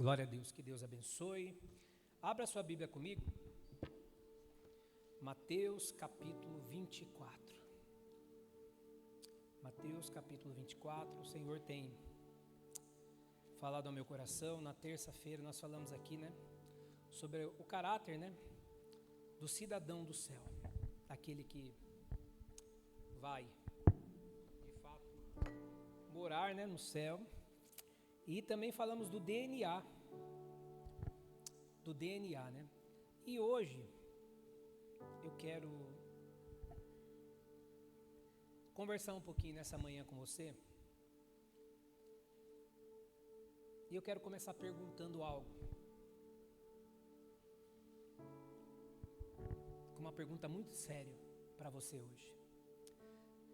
Glória a Deus, que Deus abençoe. Abra sua Bíblia comigo. Mateus capítulo 24. Mateus capítulo 24, o Senhor tem falado ao meu coração. Na terça-feira nós falamos aqui, sobre o caráter, do cidadão do céu. Aquele que vai, de fato, morar, no céu. E também falamos do DNA. E hoje eu quero conversar um pouquinho nessa manhã com você. E eu quero começar perguntando algo. Com uma pergunta muito séria para você hoje.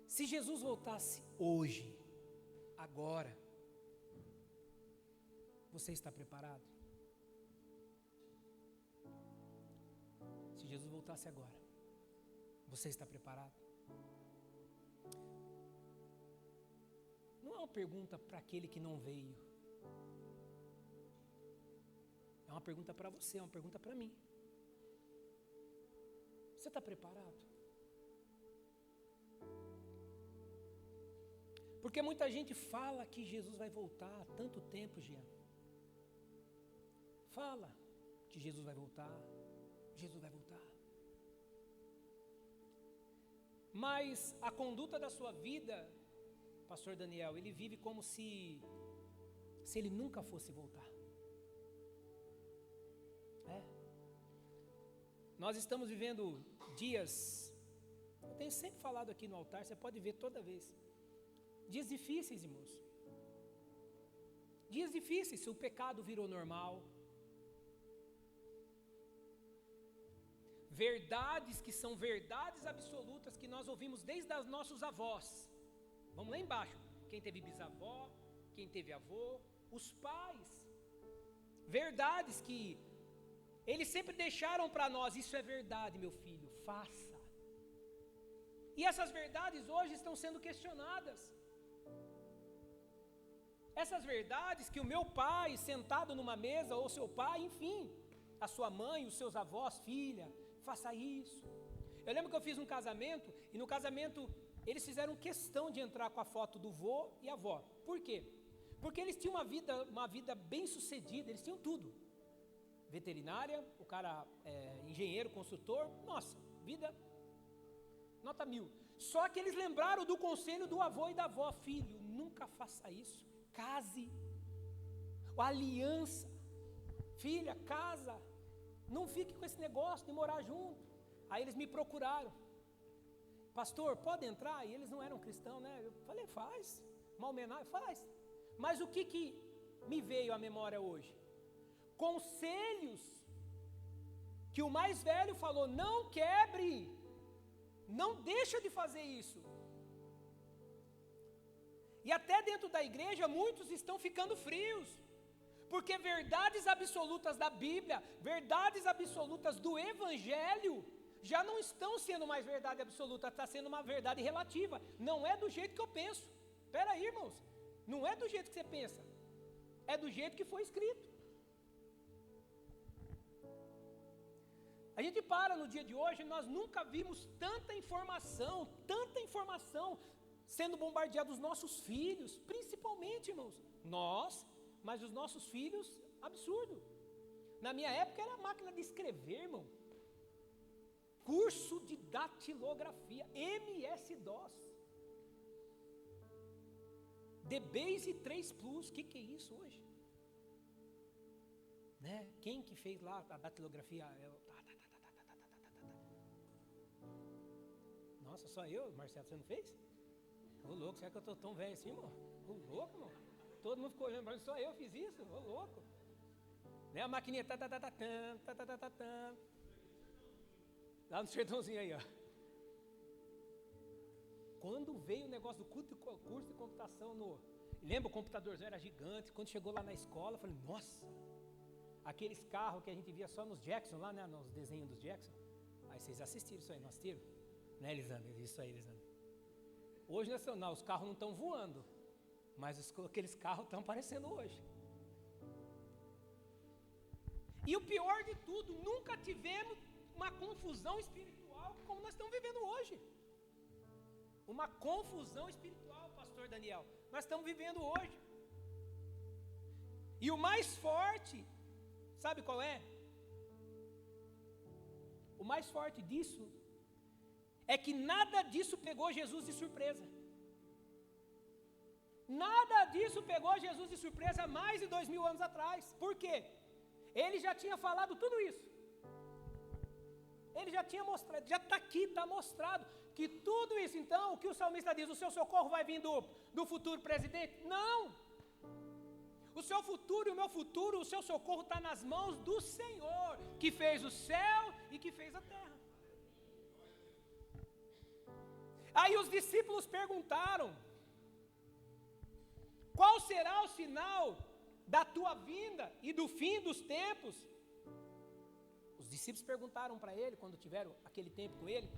Se Jesus voltasse hoje, agora, você está preparado? Se Jesus voltasse agora, você está preparado? Não é uma pergunta para aquele que não veio. É uma pergunta para você, é uma pergunta para mim. Você está preparado? Porque muita gente fala que Jesus vai voltar há tanto tempo, Jean. Fala que Jesus vai voltar. Mas a conduta da sua vida, Pastor Daniel, ele vive como se ele nunca fosse voltar. Nós estamos vivendo dias, eu tenho sempre falado aqui no altar, você pode ver toda vez, dias difíceis, irmãos. Dias difíceis, se o pecado virou normal. Verdades que são verdades absolutas que nós ouvimos desde os nossos avós. Vamos lá embaixo. Quem teve bisavó, quem teve avô, os pais. Verdades que eles sempre deixaram para nós. Isso é verdade, meu filho, faça. E essas verdades hoje estão sendo questionadas. Essas verdades que o meu pai sentado numa mesa, ou seu pai, enfim, a sua mãe, os seus avós, filha, faça isso. Eu lembro que eu fiz um casamento, e no casamento eles fizeram questão de entrar com a foto do vô e a avó. Por quê? Porque eles tinham uma vida bem sucedida, eles tinham tudo. Veterinária, o cara engenheiro, construtor, nossa, vida nota 1000. Só que eles lembraram do conselho do avô e da avó: filho, nunca faça isso, case, aliança, filha, casa, não fique com esse negócio de morar junto. Aí eles me procuraram: pastor, pode entrar? E eles não eram cristãos, Eu falei: faz, uma homenagem, faz. Mas o que me veio à memória hoje? Conselhos que o mais velho falou: não quebre, não deixa de fazer isso. E até dentro da igreja muitos estão ficando frios, porque verdades absolutas da Bíblia, verdades absolutas do Evangelho, já não estão sendo mais verdade absoluta, está sendo uma verdade relativa. Não é do jeito que eu penso. Espera aí, irmãos, não é do jeito que você pensa, é do jeito que foi escrito. A gente para no dia de hoje, nós nunca vimos tanta informação sendo bombardeada os nossos filhos, principalmente, irmãos, mas os nossos filhos, absurdo. Na minha época era máquina de escrever, irmão. Curso de datilografia, MS-DOS. DBase 3 Plus, que é isso hoje? Quem que fez lá a datilografia? Nossa, só eu, Marcelo, você não fez? Ô louco, será que eu estou tão velho assim, irmão? Ô louco, irmão. Todo mundo ficou olhando para mim, só eu fiz isso, ô louco. A maquininha, lá no sertãozinho aí, ó. Quando veio o negócio do curso de computação, lembra, o computadorzinho era gigante. Quando chegou lá na escola, eu falei: nossa, aqueles carros que a gente via só nos Jackson, lá, nos desenhos dos Jackson. Aí vocês assistiram isso aí, não assistiram? Elisandro? Isso aí, Elisandro. Hoje nacional, os carros não estão voando, mas aqueles carros estão aparecendo hoje. E o pior de tudo, nunca tivemos uma confusão espiritual como nós estamos vivendo hoje. Uma confusão espiritual, pastor Daniel, nós estamos vivendo hoje. E o mais forte, sabe qual é? O mais forte disso é que nada disso pegou Jesus de surpresa. Nada disso pegou Jesus de surpresa há mais de 2000 anos atrás. Por quê? Ele já tinha falado tudo isso. Ele já tinha mostrado, já está aqui, está mostrado que tudo isso. Então, o que o salmista diz, o seu socorro vai vir do futuro presidente? Não! O seu futuro e o meu futuro, o seu socorro está nas mãos do Senhor, que fez o céu e que fez a terra. Aí os discípulos perguntaram: qual será o sinal da tua vinda e do fim dos tempos? Os discípulos perguntaram para ele, quando tiveram aquele tempo com ele.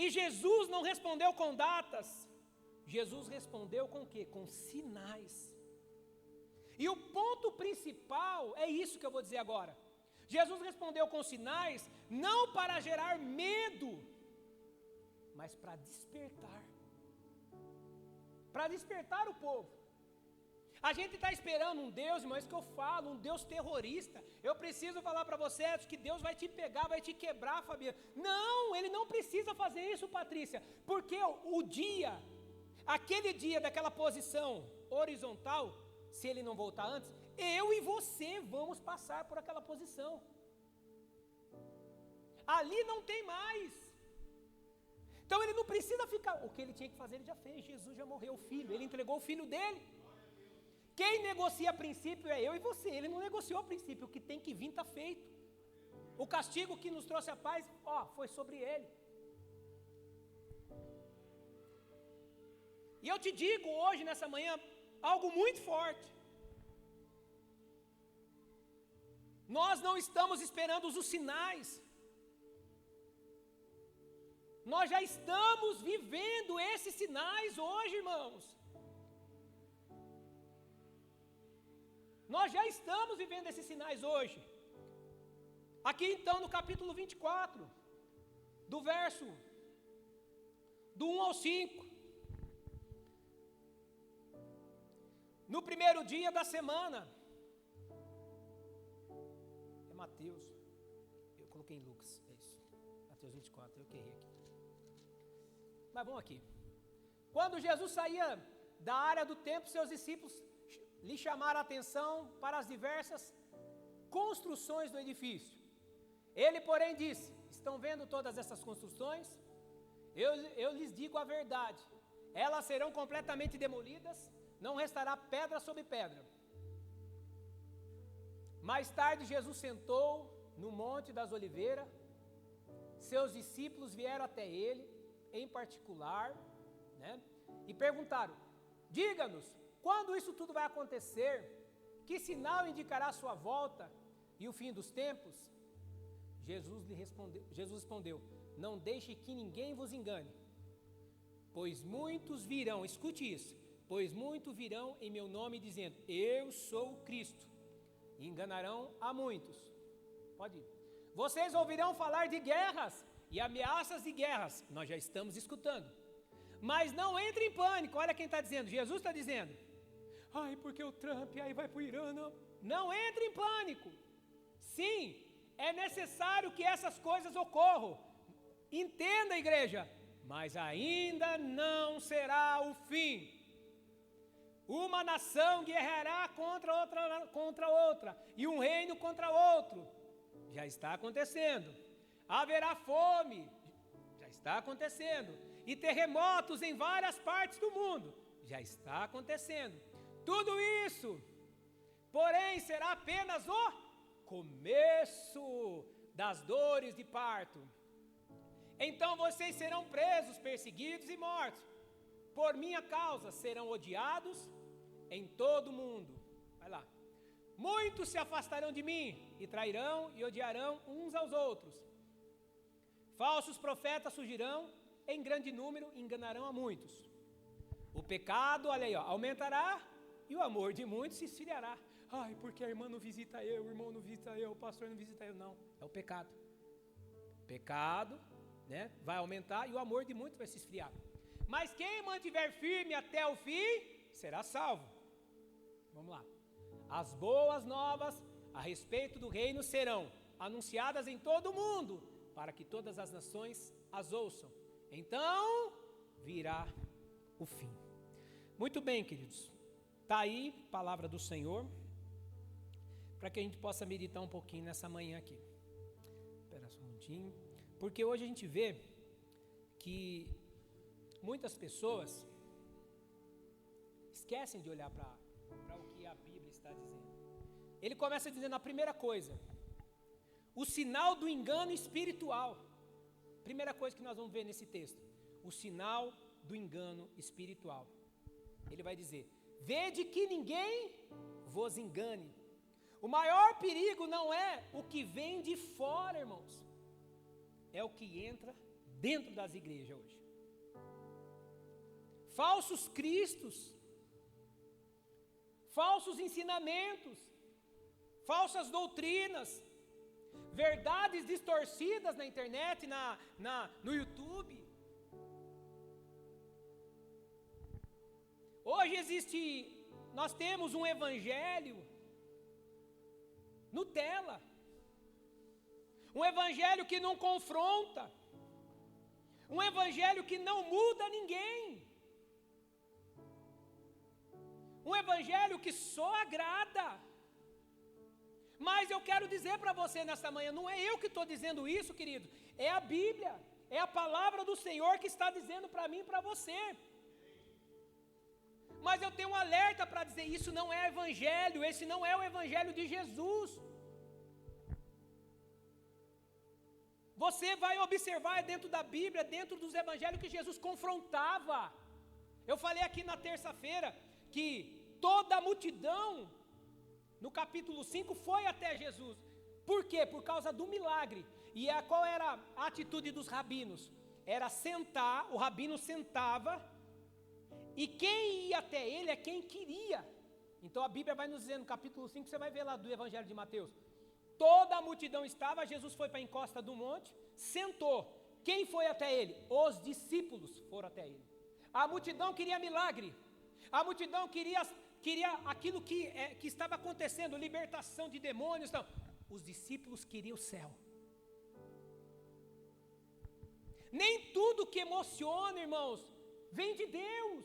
E Jesus não respondeu com datas. Jesus respondeu com o quê? Com sinais. E o ponto principal é isso que eu vou dizer agora. Jesus respondeu com sinais, não para gerar medo, mas para despertar. Para despertar o povo. A gente está esperando um Deus, irmão, isso que eu falo, um Deus terrorista. Eu preciso falar para vocês que Deus vai te pegar, vai te quebrar, Fabiano. Não, Ele não precisa fazer isso, Patrícia. Porque aquele dia daquela posição horizontal, se Ele não voltar antes, eu e você vamos passar por aquela posição. Ali não tem mais. Então Ele não precisa ficar. O que Ele tinha que fazer, Ele já fez. Jesus já morreu, o Filho. Ele entregou o Filho dele. Quem negocia a princípio é eu e você. Ele não negociou a princípio. O que tem que vir está feito. O castigo que nos trouxe a paz, foi sobre ele. E eu te digo hoje, nessa manhã, algo muito forte. Nós não estamos esperando os sinais. Nós já estamos vivendo esses sinais hoje, irmãos. Nós já estamos vivendo esses sinais hoje. Aqui então no capítulo 24, do verso do 1 ao 5. No primeiro dia da semana. É Mateus. Eu coloquei em Lucas, é isso. Mateus 24, eu errei aqui. Mas vamos aqui. Quando Jesus saía da área do templo, seus discípulos lhe chamaram a atenção para as diversas construções do edifício. Ele, porém, disse: estão vendo todas essas construções? Eu lhes digo a verdade. Elas serão completamente demolidas, não restará pedra sobre pedra. Mais tarde, Jesus sentou no Monte das Oliveiras. Seus discípulos vieram até ele, em particular, e perguntaram: diga-nos, quando isso tudo vai acontecer? Que sinal indicará a sua volta e o fim dos tempos? Jesus respondeu: não deixe que ninguém vos engane, pois muitos virão, escute isso, pois muitos virão em meu nome dizendo: eu sou o Cristo, e enganarão a muitos. Pode ir. Vocês ouvirão falar de guerras e ameaças de guerras, nós já estamos escutando, mas não entre em pânico. Olha quem está dizendo, Jesus está dizendo: ai, porque o Trump aí vai para o Irã. Não entre em pânico. Sim, é necessário que essas coisas ocorram. Entenda, igreja, mas ainda não será o fim. Uma nação guerreará contra outra, e um reino contra outro. Já está acontecendo. Haverá fome, já está acontecendo. E terremotos em várias partes do mundo, já está acontecendo. Tudo isso, porém, será apenas o começo das dores de parto. Então vocês serão presos, perseguidos e mortos. Por minha causa serão odiados em todo o mundo. Vai lá. Muitos se afastarão de mim e trairão e odiarão uns aos outros. Falsos profetas surgirão em grande número e enganarão a muitos. O pecado, olha aí, aumentará e o amor de muitos se esfriará. ai, porque a irmã não visita eu, o irmão não visita eu, o pastor não visita eu. Não, é o pecado. Pecado, né, vai aumentar e o amor de muitos vai se esfriar. Mas quem mantiver firme até o fim, será salvo. Vamos lá. As boas novas a respeito do reino serão anunciadas em todo o mundo, para que todas as nações as ouçam. Então virá o fim. Muito bem, queridos. Está aí a palavra do Senhor, para que a gente possa meditar um pouquinho nessa manhã aqui. Espera só um minutinho. Porque hoje a gente vê que muitas pessoas esquecem de olhar para o que a Bíblia está dizendo. Ele começa dizendo a primeira coisa, o sinal do engano espiritual. Primeira coisa que nós vamos ver nesse texto, o sinal do engano espiritual. Ele vai dizer, vede que ninguém vos engane. O maior perigo não é o que vem de fora, irmãos, é o que entra dentro das igrejas hoje. Falsos cristos, falsos ensinamentos, falsas doutrinas, verdades distorcidas na internet, no YouTube. Hoje nós temos um evangelho Nutella, um evangelho que não confronta, um evangelho que não muda ninguém, um evangelho que só agrada. Mas eu quero dizer para você nesta manhã, não é eu que estou dizendo isso, querido, é a Bíblia, é a palavra do Senhor que está dizendo para mim e para você. Mas eu tenho um alerta para dizer, isso não é evangelho, esse não é o evangelho de Jesus. Você vai observar dentro da Bíblia, dentro dos evangelhos que Jesus confrontava. Eu falei aqui na terça-feira que toda a multidão, no capítulo 5, foi até Jesus. Por quê? Por causa do milagre. E qual era a atitude dos rabinos? Era sentar, o rabino sentava, e quem ia até ele é quem queria. Então a Bíblia vai nos dizer no capítulo 5, você vai ver lá do Evangelho de Mateus. Toda a multidão estava, Jesus foi para a encosta do monte, sentou. Quem foi até ele? Os discípulos foram até ele. A multidão queria milagre. A multidão queria aquilo que estava acontecendo, libertação de demônios. Então, os discípulos queriam o céu. Nem tudo que emociona, irmãos, vem de Deus.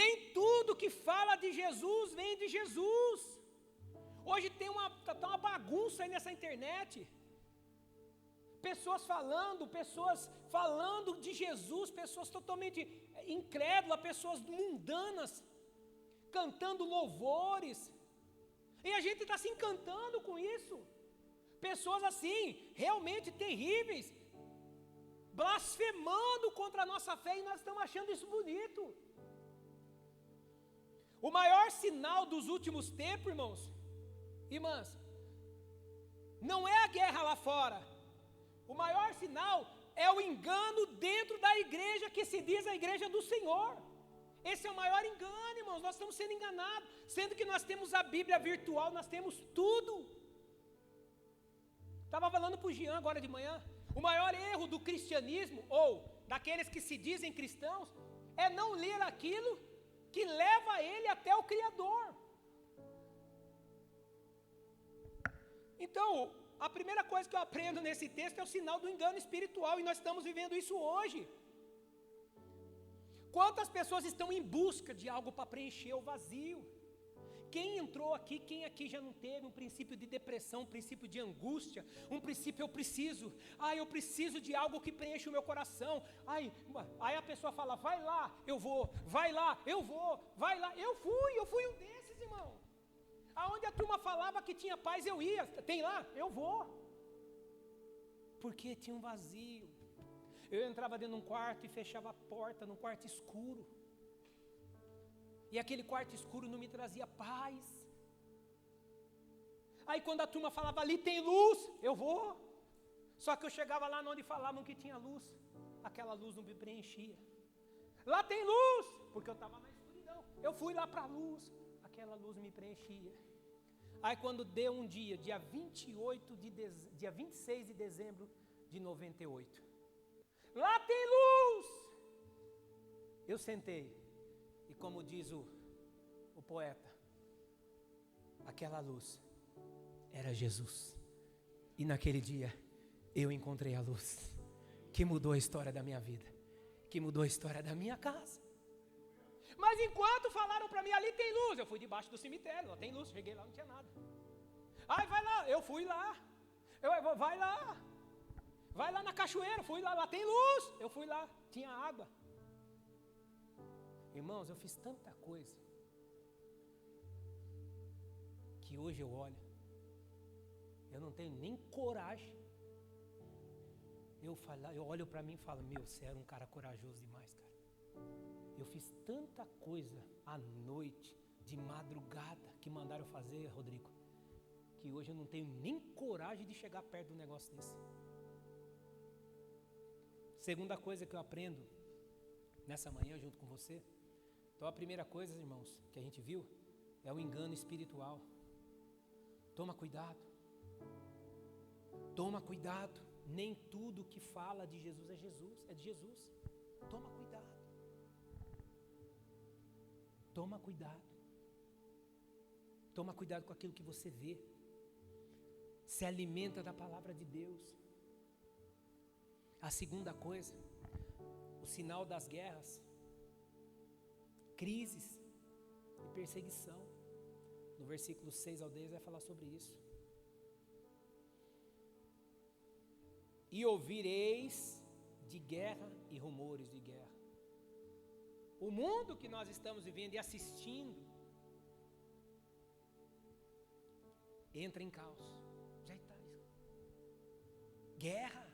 Nem tudo que fala de Jesus vem de Jesus. Hoje tem uma bagunça aí nessa internet. Pessoas falando de Jesus, pessoas totalmente incrédulas, pessoas mundanas, cantando louvores. E a gente está se encantando com isso. Pessoas assim, realmente terríveis, blasfemando contra a nossa fé e nós estamos achando isso bonito. O maior sinal dos últimos tempos, irmãos, irmãs, não é a guerra lá fora. O maior sinal é o engano dentro da igreja que se diz a igreja do Senhor. Esse é o maior engano, irmãos. Nós estamos sendo enganados, sendo que nós temos a Bíblia virtual, nós temos tudo. Estava falando para o Jean agora de manhã. O maior erro do cristianismo, ou daqueles que se dizem cristãos, é não ler aquilo que leva ele até o Criador. Então, a primeira coisa que eu aprendo nesse texto é o sinal do engano espiritual, e nós estamos vivendo isso hoje. Quantas pessoas estão em busca de algo para preencher o vazio? Quem entrou aqui, quem aqui já não teve um princípio de depressão, um princípio de angústia, um princípio eu preciso de algo que preencha o meu coração. Aí a pessoa fala, vai lá, eu vou, vai lá, eu vou, vai lá. Eu fui um desses, irmão. Aonde a turma falava que tinha paz, eu ia. Tem lá? Eu vou. Porque tinha um vazio. Eu entrava dentro de um quarto e fechava a porta, num quarto escuro. E aquele quarto escuro não me trazia paz. Aí quando a turma falava, ali tem luz, eu vou. Só que eu chegava lá onde falavam que tinha luz, aquela luz não me preenchia. Lá tem luz, porque eu estava na escuridão. Então, eu fui lá para a luz, aquela luz me preenchia. Aí quando deu um dia, dia 26 de dezembro de 98. Lá tem luz! Eu sentei, e como diz o poeta, aquela luz era Jesus. E naquele dia, eu encontrei a luz, que mudou a história da minha vida, que mudou a história da minha casa. Mas enquanto falaram para mim, ali tem luz, eu fui debaixo do cemitério, lá tem luz, cheguei lá, não tinha nada. Ai, vai lá, eu fui lá, vai lá na cachoeira, fui lá tem luz, eu fui lá, tinha água. Irmãos, eu fiz tanta coisa, que hoje eu olho, eu não tenho nem coragem. Eu olho para mim e falo, meu, você era um cara corajoso demais, cara. Eu fiz tanta coisa à noite, de madrugada, que mandaram fazer, Rodrigo, que hoje eu não tenho nem coragem de chegar perto de um negócio desse. Segunda coisa que eu aprendo nessa manhã junto com você. Então a primeira coisa, irmãos, que a gente viu, é o engano espiritual. Toma cuidado. Toma cuidado. Nem tudo que fala de Jesus é Jesus, é de Jesus. Toma cuidado. Toma cuidado. Toma cuidado com aquilo que você vê. Se alimenta da palavra de Deus. A segunda coisa, o sinal das guerras, crises e perseguição. No versículo 6 ao 10 vai falar sobre isso. E ouvireis de guerra e rumores de guerra. O mundo que nós estamos vivendo e assistindo entra em caos. Já está isso. Guerra.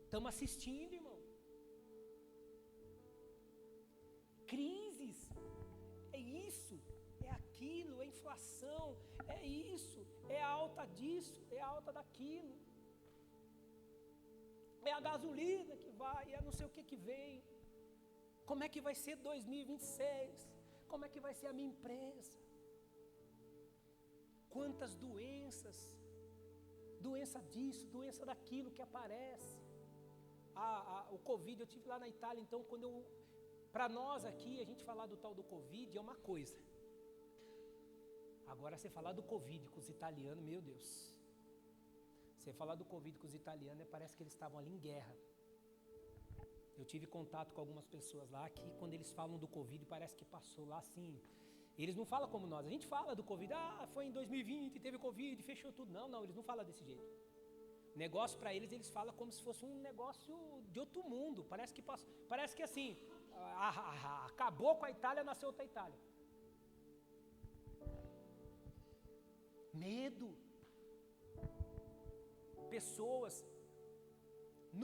Estamos assistindo, irmão. Crises. É isso. É aquilo. É inflação. É isso. É a alta disso. É a alta daquilo. É a gasolina que vai. É não sei o que vem. Como é que vai ser 2026? Como é que vai ser a minha empresa? Quantas doenças, doença disso, doença daquilo que aparece. O Covid, eu tive lá na Itália, então para nós aqui, a gente falar do tal do Covid é uma coisa. Agora você falar do Covid com os italianos, meu Deus. Você falar do Covid com os italianos, parece que eles estavam ali em guerra. Eu tive contato com algumas pessoas lá que quando eles falam do Covid parece que passou lá assim. Eles não falam como nós, a gente fala do Covid, foi em 2020, teve Covid, fechou tudo. Não, eles não falam desse jeito. Negócio para eles falam como se fosse um negócio de outro mundo. Parece que passou, parece que assim, acabou com a Itália, nasceu outra Itália. Medo. Pessoas.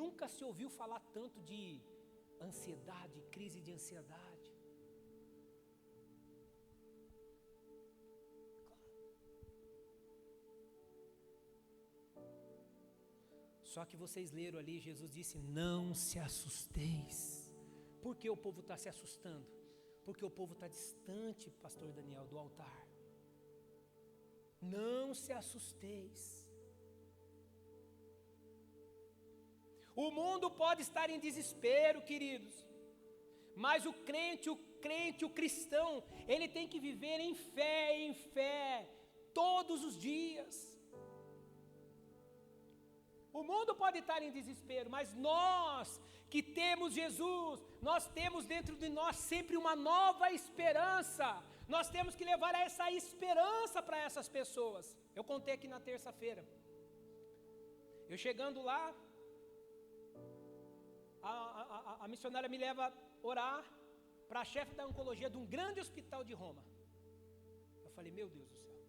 Nunca se ouviu falar tanto de ansiedade, crise de ansiedade. Só que vocês leram ali, Jesus disse, não se assusteis. Por que o povo está se assustando? Porque o povo está distante, pastor Daniel, do altar. Não se assusteis. O mundo pode estar em desespero, queridos, mas o crente, o cristão, ele tem que viver em fé, todos os dias. O mundo pode estar em desespero, mas nós que temos Jesus, nós temos dentro de nós sempre uma nova esperança. Nós temos que levar essa esperança para essas pessoas. Eu contei aqui na terça-feira. Eu chegando lá, a missionária me leva a orar para a chefe da oncologia de um grande hospital de Roma. Eu falei, meu Deus do céu.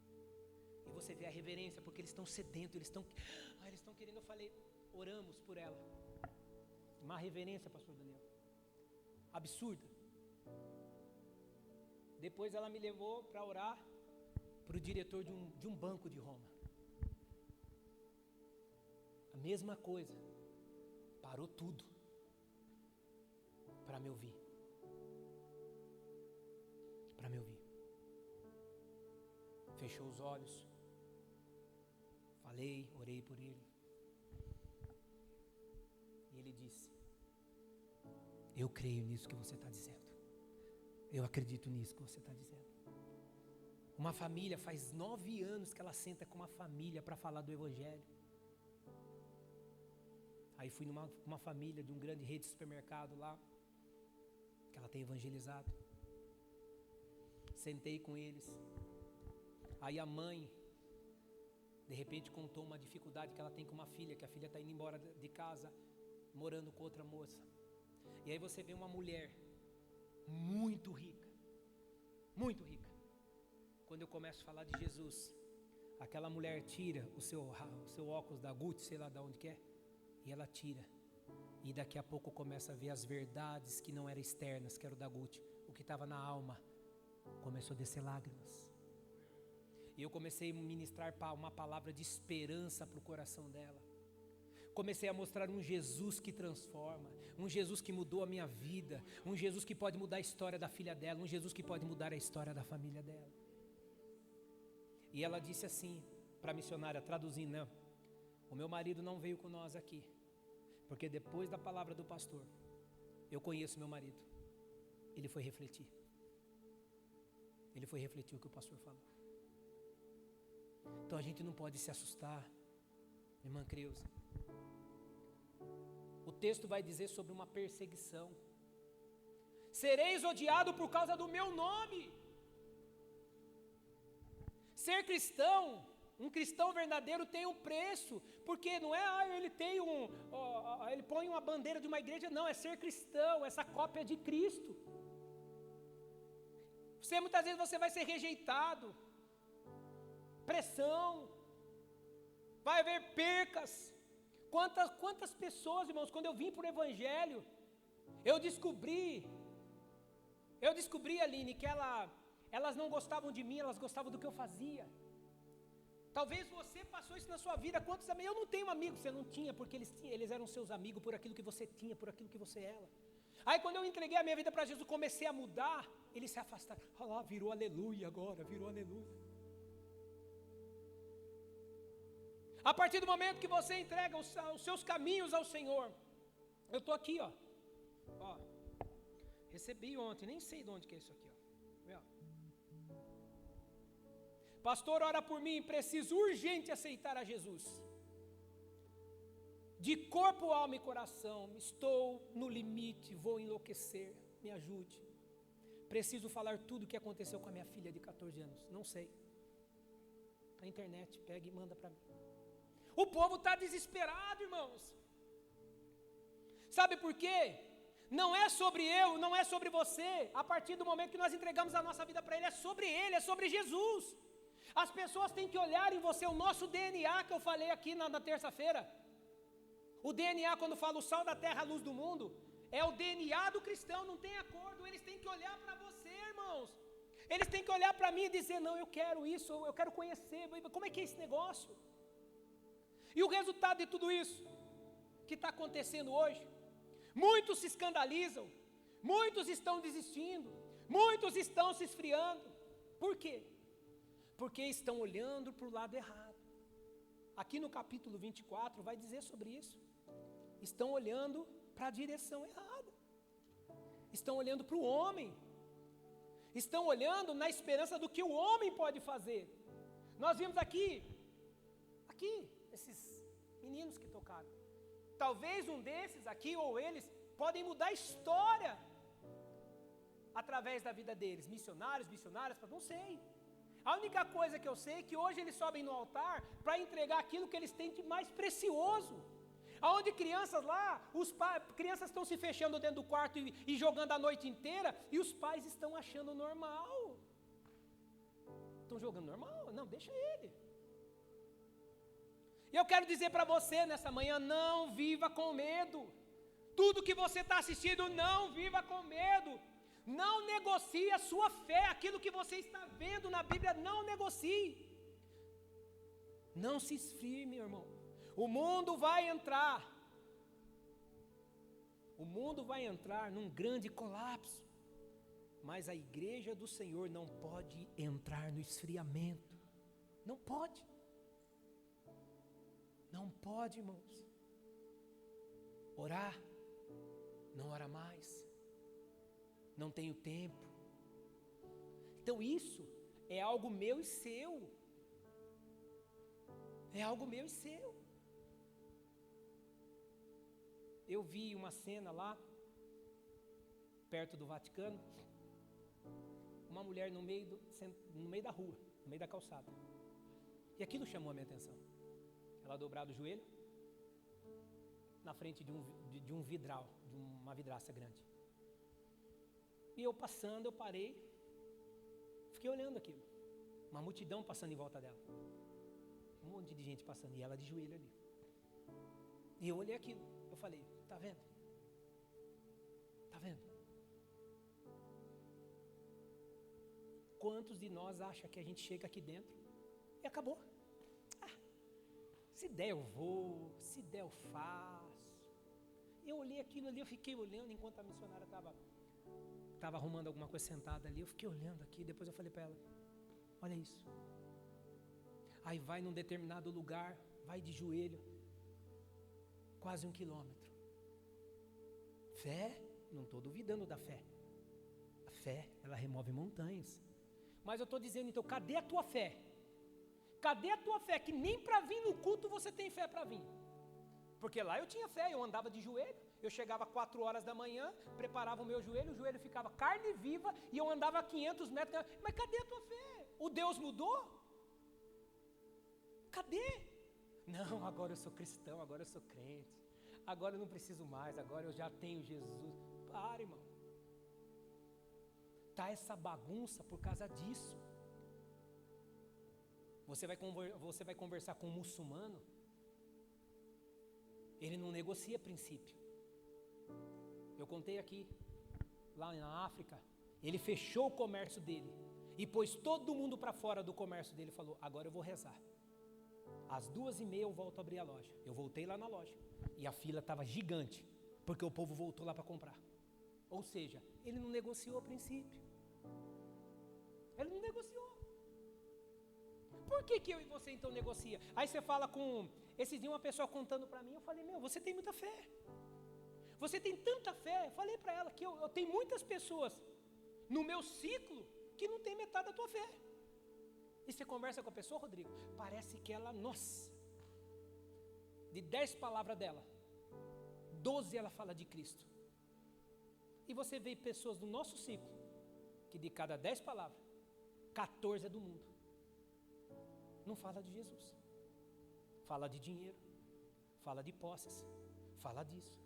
E você vê a reverência, porque eles estão sedentos, eles estão querendo. Eu falei, oramos por ela. Uma reverência, pastor Daniel, absurda. Depois ela me levou para orar para o diretor de um banco de Roma. A mesma coisa. Parou tudo para me ouvir. fechou os olhos, falei, orei por ele, e ele disse: eu creio nisso que você está dizendo, eu acredito nisso que você está dizendo. Uma família, faz 9 anos que ela senta com uma família para falar do Evangelho. Aí fui numa família de um grande rede de supermercado lá, que ela tem evangelizado. Sentei com eles. Aí a mãe, de repente, contou uma dificuldade que ela tem com uma filha, que a filha está indo embora de casa, morando com outra moça. E aí você vê uma mulher muito rica, muito rica. Quando eu começo a falar de Jesus, aquela mulher tira o seu óculos da Gucci, sei lá de onde que é, e ela tira. E daqui a pouco começa a ver as verdades que não eram externas, que era o da Gucci. O que estava na alma começou a descer lágrimas. E eu comecei a ministrar uma palavra de esperança para o coração dela. Comecei a mostrar um Jesus que transforma, um Jesus que mudou a minha vida, um Jesus que pode mudar a história da filha dela, um Jesus que pode mudar a história da família dela. E ela disse assim para a missionária, traduzindo, né? O meu marido não veio com nós aqui, porque depois da palavra do pastor, eu conheço meu marido. Ele foi refletir. Ele foi refletir o que o pastor falou. Então a gente não pode se assustar, irmã Creuza. O texto vai dizer sobre uma perseguição. Sereis odiado por causa do meu nome. Ser cristão, um cristão verdadeiro tem um preço, porque não é, ele ele põe uma bandeira de uma igreja, não, é ser cristão, essa cópia de Cristo. Muitas vezes você vai ser rejeitado, pressão, vai haver percas. Quantas pessoas, irmãos, quando eu vim para o Evangelho, eu descobri, Aline, que elas não gostavam de mim, elas gostavam do que eu fazia. Talvez você passou isso na sua vida. Quantos amigos? Eu não tenho amigos, você não tinha, porque eles eram seus amigos por aquilo que você tinha, por aquilo que você era. Aí quando eu entreguei a minha vida para Jesus, comecei a mudar, eles se afastaram. Olha lá, virou aleluia agora, virou aleluia. A partir do momento que você entrega os seus caminhos ao Senhor, eu estou aqui, ó, recebi ontem, nem sei de onde que é isso aqui, ó. Pastor, ora por mim, preciso urgente aceitar a Jesus. De corpo, alma e coração, estou no limite, vou enlouquecer, me ajude. Preciso falar tudo o que aconteceu com a minha filha de 14 anos, não sei. Na internet, pega e manda para mim. O povo está desesperado, irmãos. Sabe por quê? Não é sobre eu, não é sobre você. A partir do momento que nós entregamos a nossa vida para Ele, é sobre Ele, é sobre Jesus. As pessoas têm que olhar em você o nosso DNA, que eu falei aqui na terça-feira. O DNA, quando fala o sal da terra, a luz do mundo, é o DNA do cristão, não tem acordo. Eles têm que olhar para você, irmãos. Eles têm que olhar para mim e dizer, não, eu quero isso, eu quero conhecer. Como é que é esse negócio? E o resultado de tudo isso que está acontecendo hoje, muitos se escandalizam, muitos estão desistindo, muitos estão se esfriando. Por quê? Porque estão olhando para o lado errado. Aqui no capítulo 24 vai dizer sobre isso. Estão olhando para a direção errada. Estão olhando para o homem. Estão olhando na esperança do que o homem pode fazer. Nós vimos aqui, esses meninos que tocaram. Talvez um desses aqui, ou eles, podem mudar a história através da vida deles. Missionários, não sei. A única coisa que eu sei é que hoje eles sobem no altar para entregar aquilo que eles têm de mais precioso. Aonde crianças lá, crianças estão se fechando dentro do quarto e jogando a noite inteira, e os pais estão achando normal. Estão jogando normal? Não, deixa ele. E eu quero dizer para você nessa manhã, não viva com medo. Tudo que você está assistindo, não viva com medo. Não negocie a sua fé, aquilo que você está vendo na Bíblia, não negocie. Não se esfrie, meu irmão. O mundo vai entrar num grande colapso. Mas a igreja do Senhor não pode entrar no esfriamento. Não pode. Não pode, irmãos. Orar, não ora mais. Não tenho tempo. Então isso é algo meu e seu. É algo meu e seu. Eu vi uma cena lá, perto do Vaticano, uma mulher no meio da rua, no meio da calçada. E aquilo chamou a minha atenção. Ela dobrava o joelho, na frente de um vidral, de uma vidraça grande. E eu passando, eu parei, fiquei olhando aquilo. Uma multidão passando em volta dela. Um monte de gente passando, e ela de joelho ali. E eu olhei aquilo, eu falei, tá vendo? Tá vendo? Quantos de nós acham que a gente chega aqui dentro e acabou? Se der eu vou, se der eu faço. Eu olhei aquilo ali, eu fiquei olhando enquanto a missionária estava arrumando alguma coisa sentada ali. Eu fiquei olhando aqui, depois eu falei para ela, olha isso. Aí vai num determinado lugar, vai de joelho, quase 1 quilômetro. Fé, não estou duvidando da fé. A fé, ela remove montanhas. Mas eu estou dizendo, então, cadê a tua fé? Cadê a tua fé? Que nem para vir no culto você tem fé para vir. Porque lá eu tinha fé, eu andava de joelho, eu chegava 4 horas da manhã, preparava o meu joelho, o joelho ficava carne viva e eu andava 500 metros. Mas cadê a tua fé? O Deus mudou? Cadê? Não, agora eu sou cristão, agora eu sou crente. Agora eu não preciso mais, agora eu já tenho Jesus. Para, irmão. Tá essa bagunça por causa disso. Você vai conversar com um muçulmano, ele não negocia princípio. Eu contei aqui, lá na África, ele fechou o comércio dele e pôs todo mundo para fora do comércio dele e falou, agora eu vou rezar. Às 2h30 eu volto a abrir a loja. Eu voltei lá na loja e a fila estava gigante, porque o povo voltou lá para comprar. Ou seja, ele não negociou o princípio. Ele não negociou. Por que eu e você então negocia? Aí você fala com... Esses dias uma pessoa contando para mim, eu falei, você tem muita fé. Você tem tanta fé. Eu falei para ela que eu tenho muitas pessoas no meu ciclo que não tem metade da tua fé. E você conversa com a pessoa, Rodrigo, parece que ela, nossa, de 10 palavras dela, 12 ela fala de Cristo. E você vê pessoas do nosso ciclo, que de cada 10 palavras, 14 é do mundo. Não fala de Jesus. Fala de dinheiro, fala de posses, fala disso,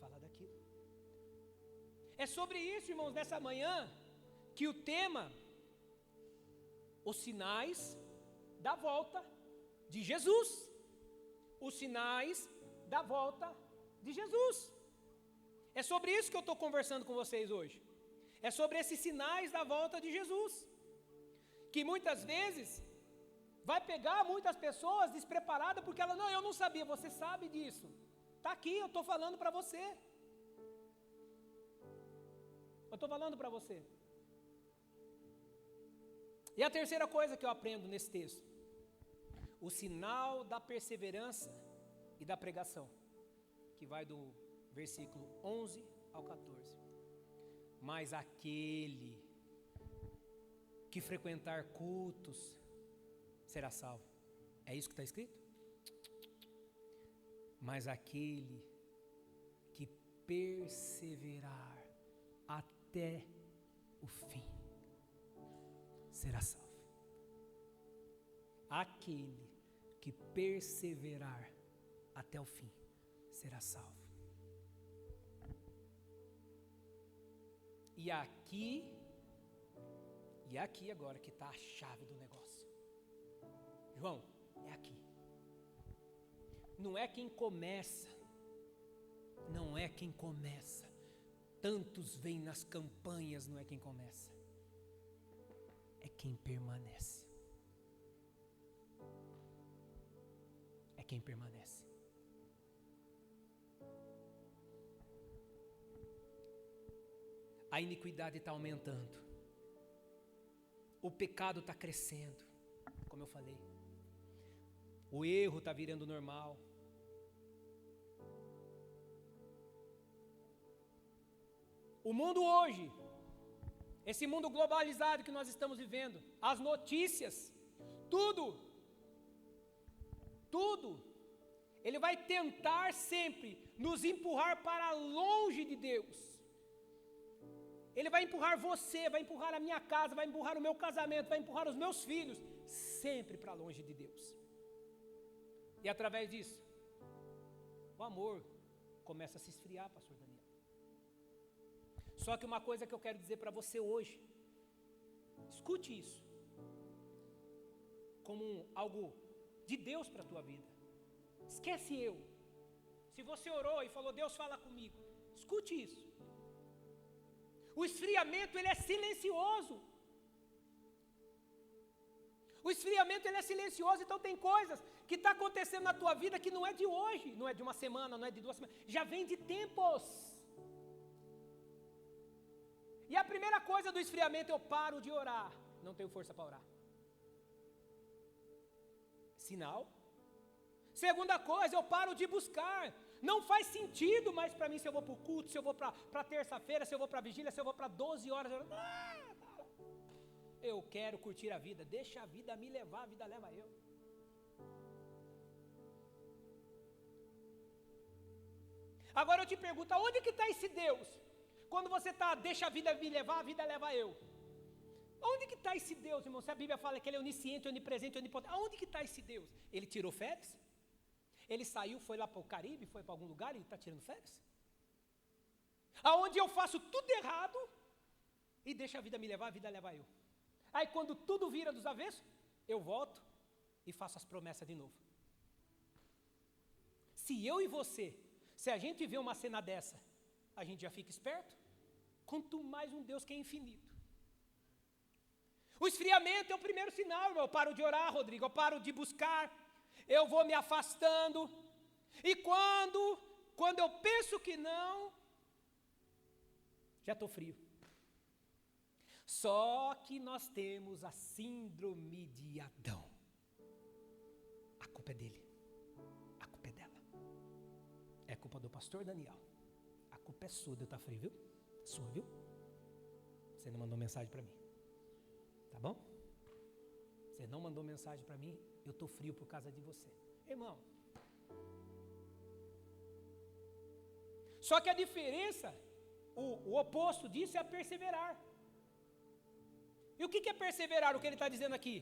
fala daquilo. É sobre isso, irmãos, nessa manhã, que o tema, os sinais da volta de Jesus. Os sinais da volta de Jesus. É sobre isso que eu estou conversando com vocês hoje. É sobre esses sinais da volta de Jesus. Que muitas vezes vai pegar muitas pessoas despreparadas porque ela, não, eu não sabia, você sabe disso. Está aqui, eu estou falando para você. Eu estou falando para você. E a terceira coisa que eu aprendo nesse texto, o sinal da perseverança e da pregação, que vai do versículo 11 ao 14. Mas aquele que frequentar cultos será salvo. É isso que está escrito? Mas aquele que perseverar até o fim será salvo. Aquele que perseverar até o fim será salvo. E aqui agora que está a chave do negócio. João, é aqui. Não é quem começa. Não é quem começa. Tantos vêm nas campanhas, não é quem começa. É quem permanece. É quem permanece. A iniquidade está aumentando. O pecado está crescendo, como eu falei. O erro está virando normal. O mundo hoje, esse mundo globalizado que nós estamos vivendo, as notícias, tudo, ele vai tentar sempre nos empurrar para longe de Deus. Ele vai empurrar você, vai empurrar a minha casa, vai empurrar o meu casamento, vai empurrar os meus filhos, sempre para longe de Deus. E através disso, o amor começa a se esfriar, pastor Daniel. Só que uma coisa que eu quero dizer para você hoje, escute isso, como algo de Deus para a tua vida. Esquece eu. Se você orou e falou, Deus fala comigo, escute isso. O esfriamento, ele é silencioso. O esfriamento, ele é silencioso, então tem coisas que está acontecendo na tua vida que não é de hoje, não é de uma semana, não é de 2 semanas, já vem de tempos. E a primeira coisa do esfriamento, eu paro de orar, não tenho força para orar. Sinal. Segunda coisa, eu paro de buscar. Não faz sentido mais para mim se eu vou para o culto, se eu vou para terça-feira, se eu vou para a vigília, se eu vou para 12 horas. Eu quero curtir a vida, deixa a vida me levar, a vida leva eu. Agora eu te pergunto, aonde que está esse Deus? Quando você está, deixa a vida me levar, a vida leva eu. Aonde que está esse Deus, irmão? Se a Bíblia fala que Ele é onisciente, onipresente, onipotente, aonde que está esse Deus? Ele tirou férias? Ele saiu, foi lá para o Caribe, foi para algum lugar e ele está tirando férias? Aonde eu faço tudo errado e deixa a vida me levar, a vida leva eu. Aí quando tudo vira dos avessos, eu volto e faço as promessas de novo. Se eu e você, se a gente vê uma cena dessa, a gente já fica esperto? Quanto mais um Deus que é infinito. O esfriamento é o primeiro sinal, irmão. Eu paro de orar, Rodrigo, eu paro de buscar, eu vou me afastando. E quando eu penso que não, já estou frio. Só que nós temos a síndrome de Adão. A culpa é dele. A culpa é dela. É culpa do pastor Daniel. A culpa é sua de eu estar frio, viu? Sua, viu? Você não mandou mensagem para mim. Tá bom? Você não mandou mensagem para mim, eu estou frio por causa de você. Irmão. Só que a diferença, o oposto disso é perseverar. E o que é perseverar, o que ele está dizendo aqui?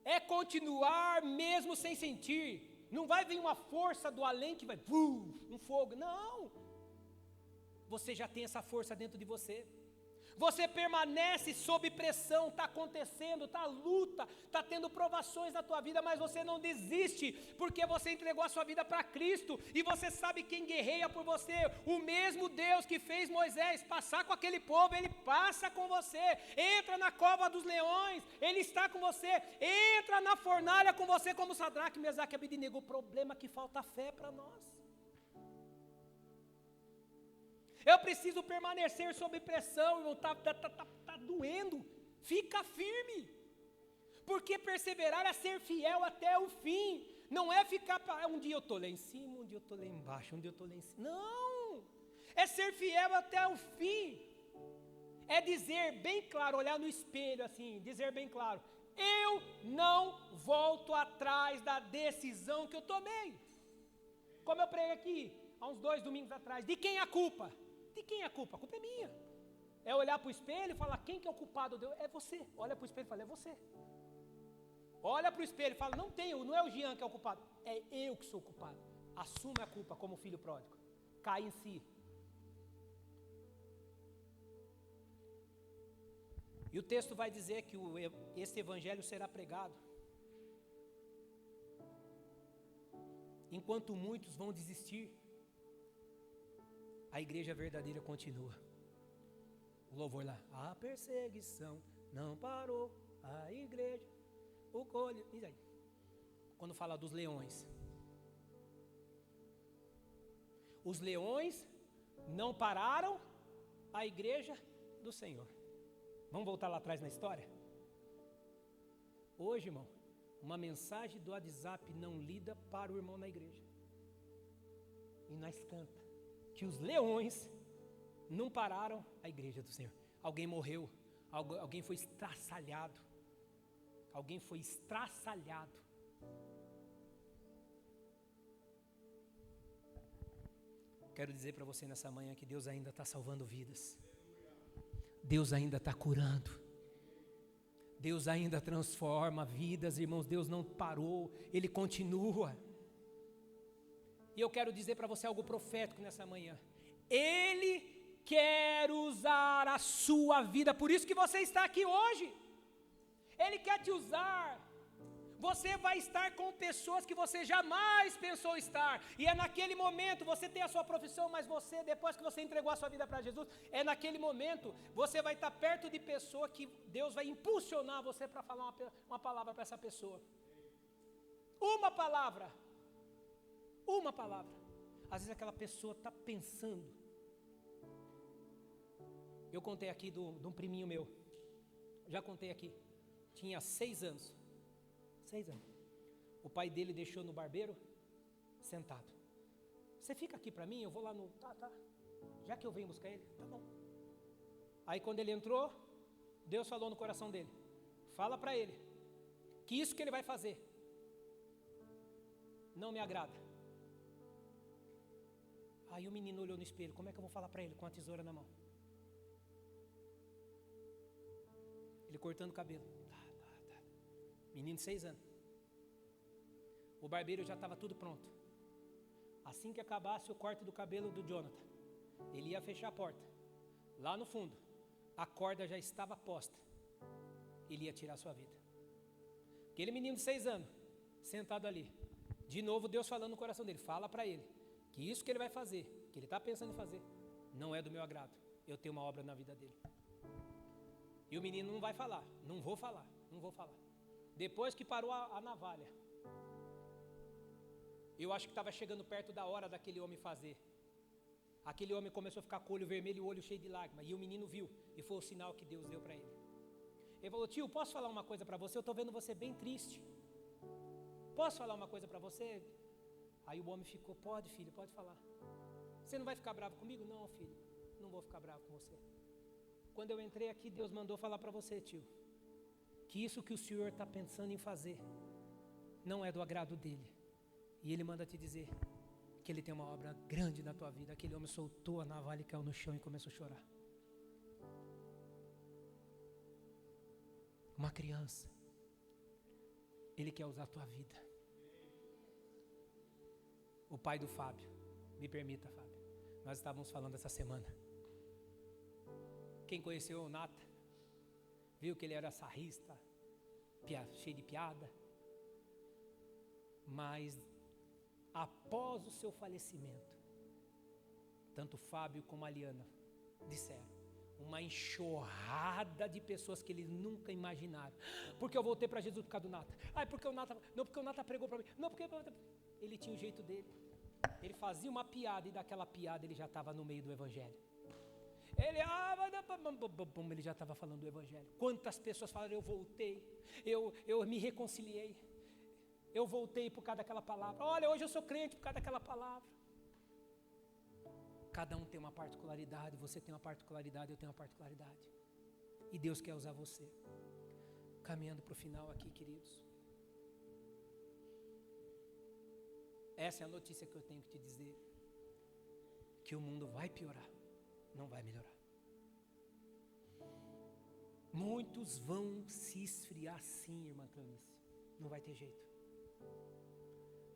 É continuar mesmo sem sentir. Não vai vir uma força do além que vai, um fogo. Não. Você já tem essa força dentro de você. Você permanece sob pressão, está acontecendo, está luta, está tendo provações na tua vida, mas você não desiste, porque você entregou a sua vida para Cristo, e você sabe quem guerreia por você, o mesmo Deus que fez Moisés passar com aquele povo, Ele passa com você, entra na cova dos leões, Ele está com você, entra na fornalha com você, como Sadraque, Mesaque e Abednego. O problema é que falta fé para nós. Eu preciso permanecer sob pressão, irmão, tá doendo, fica firme, porque perseverar é ser fiel até o fim, não é ficar, um dia eu estou lá em cima, um dia eu estou lá embaixo, um dia eu estou lá em cima, não, é ser fiel até o fim, é dizer bem claro, olhar no espelho assim, dizer bem claro, eu não volto atrás da decisão que eu tomei, como eu preguei aqui, há uns 2 domingos atrás, de quem é a culpa? De quem é a culpa? A culpa é minha. É olhar para o espelho e falar, quem que é o culpado? É você. Olha para o espelho e fala, é você. Olha para o espelho e fala, não é o Jean que é o culpado. É eu que sou o culpado. Assume a culpa como filho pródigo. Cai em si. E o texto vai dizer que esse evangelho será pregado enquanto muitos vão desistir. A igreja verdadeira continua. O louvor lá. A perseguição não parou. A igreja. O colho. E aí? Quando fala dos leões. Os leões não pararam a igreja do Senhor. Vamos voltar lá atrás na história? Hoje, irmão, uma mensagem do WhatsApp não lida para o irmão na igreja. E nós canta que os leões não pararam a igreja do Senhor. Alguém morreu, alguém foi estraçalhado. Alguém foi estraçalhado. Quero dizer para você nessa manhã que Deus ainda está salvando vidas. Deus ainda está curando. Deus ainda transforma vidas, irmãos. Deus não parou, Ele continua. E eu quero dizer para você algo profético nessa manhã. Ele quer usar a sua vida, por isso que você está aqui hoje. Ele quer te usar. Você vai estar com pessoas que você jamais pensou estar. E é naquele momento, você tem a sua profissão, mas você, depois que você entregou a sua vida para Jesus, é naquele momento, você vai estar perto de pessoa que Deus vai impulsionar você para falar uma palavra para essa pessoa. Uma palavra. Uma palavra. Às vezes aquela pessoa está pensando. Eu contei aqui de um priminho meu. Já contei aqui. Tinha 6 anos. 6 anos. O pai dele deixou no barbeiro, sentado. Você fica aqui para mim, eu vou lá no... Tá. Já que eu venho buscar ele, tá bom. Aí quando ele entrou, Deus falou no coração dele. Fala para ele, que isso que ele vai fazer não me agrada. Aí o menino olhou no espelho, como é que eu vou falar para ele com a tesoura na mão? Ele cortando o cabelo. Menino de 6 anos. O barbeiro já estava tudo pronto. Assim que acabasse o corte do cabelo do Jonathan, ele ia fechar a porta. Lá no fundo, a corda já estava posta. Ele ia tirar a sua vida. Aquele menino de 6 anos, sentado ali. De novo Deus falando no coração dele. Fala para ele, que isso que ele vai fazer, que ele está pensando em fazer, não é do meu agrado. Eu tenho uma obra na vida dele. E o menino não vai falar. Não vou falar. Depois que parou a navalha, eu acho que estava chegando perto da hora daquele homem fazer. Aquele homem começou a ficar com o olho vermelho e o olho cheio de lágrimas. E o menino viu, e foi o sinal que Deus deu para ele. Ele falou, tio, posso falar uma coisa para você? Eu estou vendo você bem triste. Posso falar uma coisa para você? Aí o homem ficou, pode filho, pode falar. Você não vai ficar bravo comigo? Não, filho, não vou ficar bravo com você. Quando eu entrei aqui, Deus mandou falar para você, tio, que isso que o senhor está pensando em fazer não é do agrado dele. E ele manda te dizer que ele tem uma obra grande na tua vida. Aquele homem soltou a navalha e caiu no chão e começou a chorar. Uma criança, ele quer usar a tua vida. O pai do Fábio, me permita, Fábio, nós estávamos falando essa semana. Quem conheceu o Nata, viu que ele era sarrista, cheio de piada. Mas após o seu falecimento, tanto o Fábio como a Liana disseram, uma enxurrada de pessoas que eles nunca imaginaram. Porque eu voltei para Jesus por causa do Nata. Porque o Nata, não, porque o Nata pregou para mim. Não, porque ele tinha o jeito dele. Ele fazia uma piada e daquela piada ele já estava no meio do evangelho. Ele já estava falando do evangelho. Quantas pessoas falaram, eu voltei, eu me reconciliei, eu voltei por causa daquela palavra. Olha, hoje eu sou crente por causa daquela palavra. Cada um tem uma particularidade, você tem uma particularidade, eu tenho uma particularidade. E Deus quer usar você. Caminhando para o final aqui, queridos. Essa é a notícia que eu tenho que te dizer. Que o mundo vai piorar, não vai melhorar. Muitos vão se esfriar sim, irmã Clarice. Não vai ter jeito.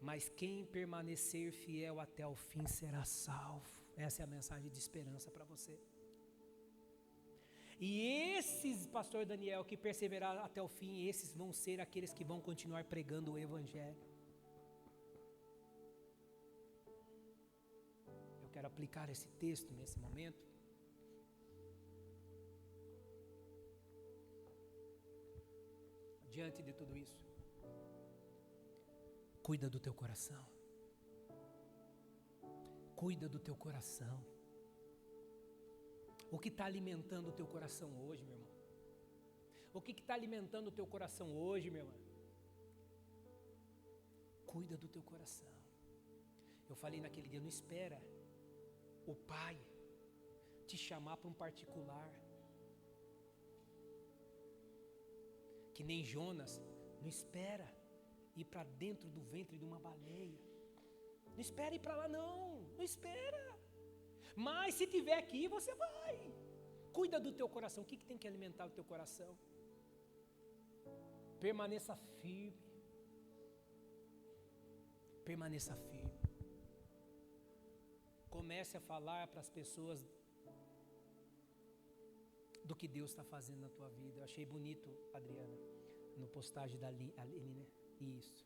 Mas quem permanecer fiel até o fim será salvo. Essa é a mensagem de esperança para você. E esses, pastor Daniel, que perseveraram até o fim, esses vão ser aqueles que vão continuar pregando o evangelho. Eu quero aplicar esse texto nesse momento. Diante de tudo isso, cuida do teu coração. Cuida do teu coração. O que está alimentando o teu coração hoje, meu irmão? O que está alimentando o teu coração hoje, meu irmão? Cuida do teu coração. Eu falei naquele dia, não espera o pai te chamar para um particular. Que nem Jonas, não espera ir para dentro do ventre de uma baleia. Não espera ir para lá não espera. Mas se tiver que ir, você vai. Cuida do teu coração. O que tem que alimentar o teu coração? Permaneça firme. Permaneça firme. Comece a falar para as pessoas do que Deus está fazendo na tua vida. Eu achei bonito, Adriana, no postagem da Aline, né? Isso.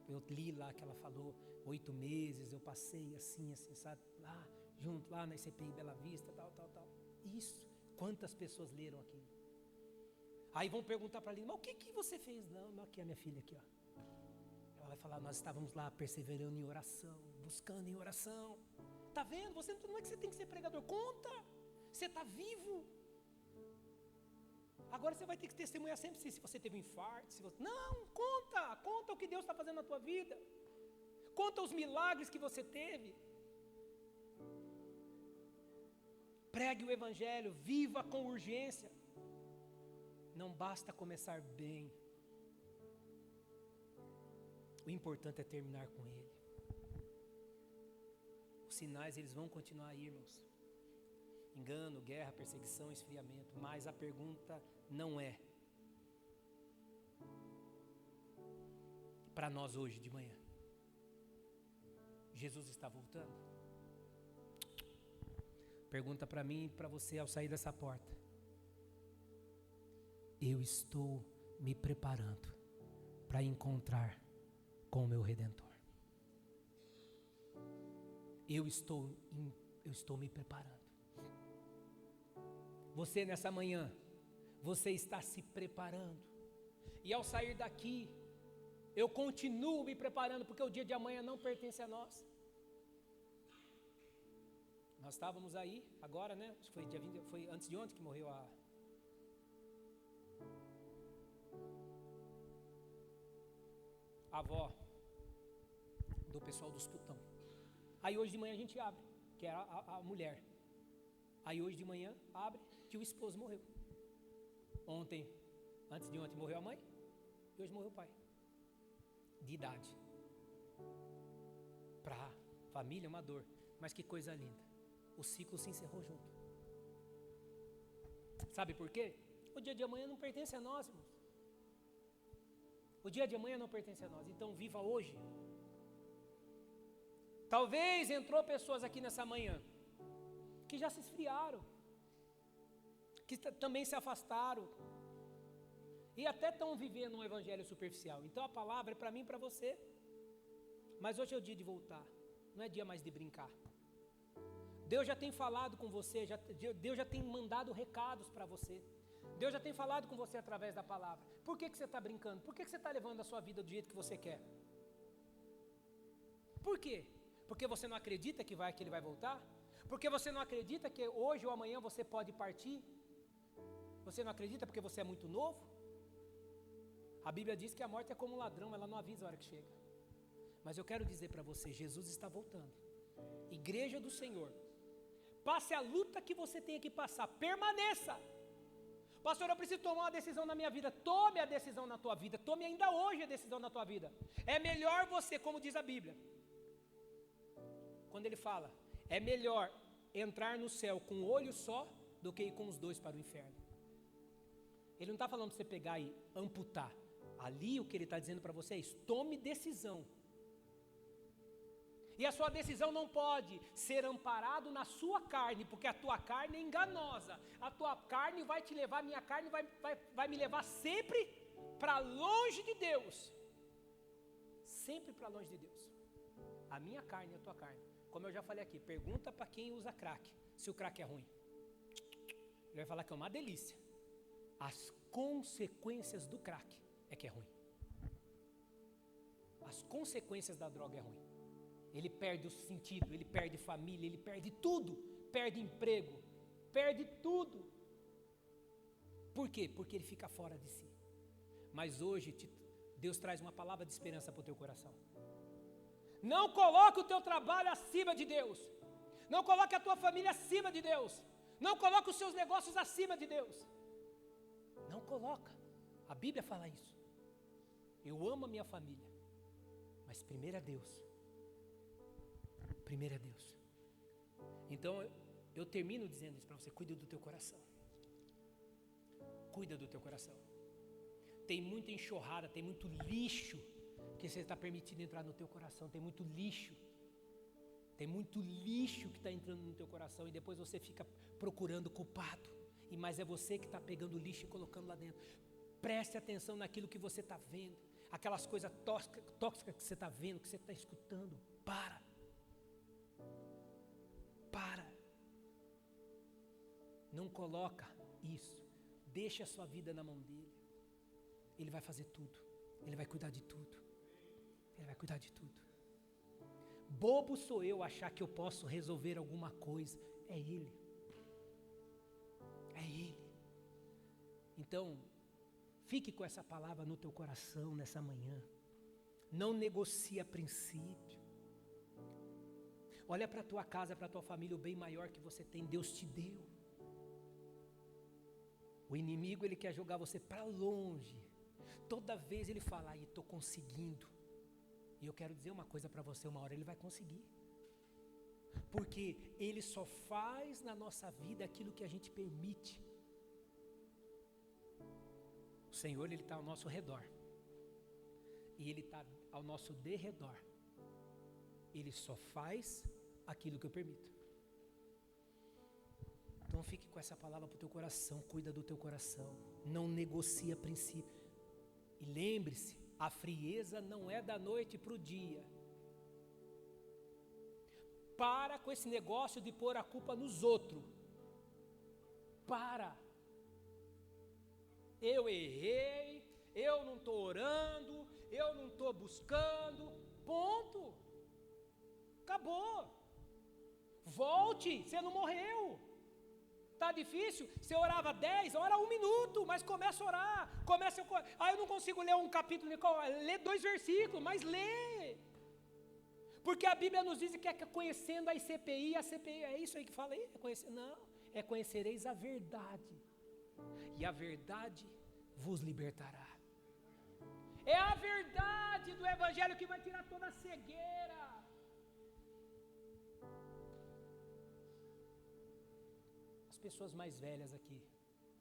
Eu li lá que ela falou, 8 meses, eu passei assim, sabe? Lá, junto, lá na ICPI Bela Vista, tal. Isso. Quantas pessoas leram aquilo? Aí vão perguntar para a Aline, mas o que você fez? Não, aqui é a minha filha, aqui, ó. Ela vai falar, nós estávamos lá perseverando em oração, buscando em oração. Tá vendo? Você não é que você tem que ser pregador. Conta. Você está vivo. Agora você vai ter que testemunhar sempre se você teve um infarto. Não, conta o que Deus está fazendo na tua vida. Conta os milagres que você teve. Pregue o evangelho, viva com urgência. Não basta começar bem. O importante é terminar com ele. Os sinais, eles vão continuar aí, irmãos. Engano, guerra, perseguição, esfriamento. Mas a pergunta não é para nós hoje de manhã. Jesus está voltando? Pergunta para mim e para você ao sair dessa porta. Eu estou me preparando para encontrar com o meu Redentor. Eu estou me preparando. Você nessa manhã, você está se preparando. E ao sair daqui, eu continuo me preparando, porque o dia de amanhã não pertence a nós. Nós estávamos aí, agora, né? Acho que foi dia 20, foi antes de ontem que morreu a avó do pessoal dos Putão. Aí hoje de manhã a gente abre, que era a mulher. Aí hoje de manhã abre que o esposo morreu. Ontem, antes de ontem morreu a mãe e hoje morreu o pai. De idade. Para a família é uma dor, mas que coisa linda. O ciclo se encerrou junto. Sabe por quê? O dia de amanhã não pertence a nós, irmãos. O dia de amanhã não pertence a nós, então viva hoje. Talvez entrou pessoas aqui nessa manhã que já se esfriaram, que também se afastaram e até estão vivendo um evangelho superficial. Então a palavra é para mim e para você. Mas hoje é o dia de voltar, não é dia mais de brincar. Deus já tem falado com você, Deus já tem mandado recados para você. Deus já tem falado com você através da palavra. Por que você está brincando? Por que você está levando a sua vida do jeito que você quer? Por quê? Porque você não acredita que ele vai voltar? Porque você não acredita que hoje ou amanhã você pode partir? Você não acredita porque você é muito novo? A Bíblia diz que a morte é como um ladrão, ela não avisa a hora que chega. Mas eu quero dizer para você, Jesus está voltando. Igreja do Senhor, passe a luta que você tenha que passar, permaneça. Pastor, eu preciso tomar uma decisão na minha vida. Tome a decisão na tua vida, tome ainda hoje a decisão na tua vida. É melhor você, como diz a Bíblia, quando ele fala, é melhor entrar no céu com um olho só do que ir com os dois para o inferno. Ele não está falando para você pegar e amputar. Ali o que ele está dizendo para você é isso, tome decisão. E a sua decisão não pode ser amparado na sua carne, porque a tua carne é enganosa. A tua carne vai te levar, a minha carne vai me levar sempre para longe de Deus. Sempre para longe de Deus. A minha carne e a tua carne. Como eu já falei aqui, pergunta para quem usa crack, se o crack é ruim. Ele vai falar que é uma delícia. As consequências do crack é que é ruim. As consequências da droga é ruim. Ele perde o sentido, ele perde família, ele perde tudo, perde emprego, perde tudo. Por quê? Porque ele fica fora de si. Mas hoje Deus traz uma palavra de esperança para o teu coração. Não coloque o teu trabalho acima de Deus. Não coloque a tua família acima de Deus. Não coloque os seus negócios acima de Deus. Não coloca. A Bíblia fala isso. Eu amo a minha família, mas primeiro é Deus. Primeiro é Deus. Então eu termino dizendo isso para você: cuida do teu coração. Cuida do teu coração. Tem muita enxurrada, tem muito lixo que você está permitindo entrar no teu coração. Tem muito lixo. Tem muito lixo que está entrando no teu coração e depois você fica procurando culpado. Mas é você que está pegando o lixo e colocando lá dentro. Preste atenção naquilo que você está vendo. Aquelas coisas tóxicas que você está vendo, que você está escutando. Para. Não coloca isso. Deixa a sua vida na mão dele. Ele vai fazer tudo. Ele vai cuidar de tudo. Ele vai cuidar de tudo. Bobo sou eu achar que eu posso resolver alguma coisa. É Ele. É Ele. Então, fique com essa palavra no teu coração nessa manhã. Não negocie a princípio. Olha para a tua casa, para a tua família, o bem maior que você tem, Deus te deu. O inimigo, ele quer jogar você para longe. Toda vez ele fala: aí, estou conseguindo. E eu quero dizer uma coisa para você: uma hora ele vai conseguir. Porque ele só faz na nossa vida aquilo que a gente permite. O Senhor, ele está ao nosso redor. E ele está ao nosso derredor. Ele só faz aquilo que eu permito. Então fique com essa palavra para o teu coração. Cuida do teu coração. Não negocia princípio. E lembre-se, a frieza não é da noite para o dia. Para com esse negócio de pôr a culpa nos outros. Para. Eu errei, eu não estou orando, eu não estou buscando. Ponto. Acabou. Volte, você não morreu. Está difícil? Você orava 10, ora 1 minuto, mas começa a orar. Eu não consigo ler um capítulo, lê 2 versículos, mas lê. Porque a Bíblia nos diz que é conhecendo a CPI, é isso aí que fala aí? Não, é conhecereis a verdade. E a verdade vos libertará. É a verdade do Evangelho que vai tirar toda a cegueira. Pessoas mais velhas aqui,